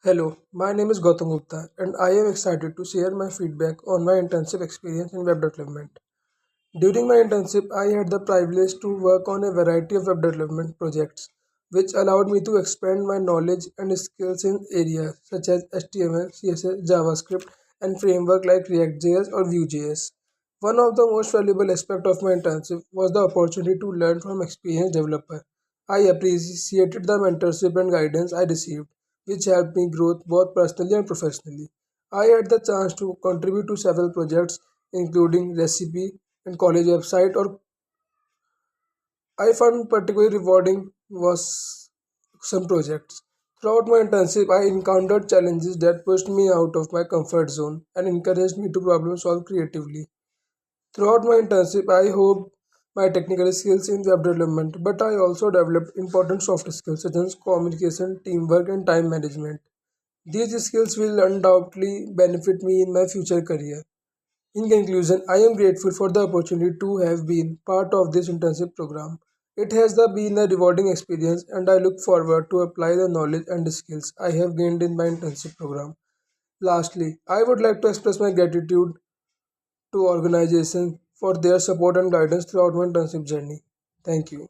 Hello, my name is Gupta and I am excited to share my feedback on my internship experience in web development. During my internship, I had the privilege to work on a variety of web development projects, which allowed me to expand my knowledge and skills in areas such as HTML, CSS, JavaScript, and framework like React.js or Vue.js. One of the most valuable aspects of my internship was the opportunity to learn from experienced developers. I appreciated the mentorship and guidance I received, which helped me grow both personally and professionally. I had the chance to contribute to several projects, including recipe and college website, or I found particularly rewarding was some projects. Throughout my internship, I encountered challenges that pushed me out of my comfort zone and encouraged me to problem solve creatively. Throughout my internship, I honed my technical skills in web development, but I also developed important soft skills such as communication, teamwork, and time management. These skills will undoubtedly benefit me in my future career. In conclusion, I am grateful for the opportunity to have been part of this internship program. It has been a rewarding experience, and I look forward to apply the knowledge and skills I have gained in my internship program. Lastly, I would like to express my gratitude to organizations for their support and guidance throughout my internship journey. Thank you.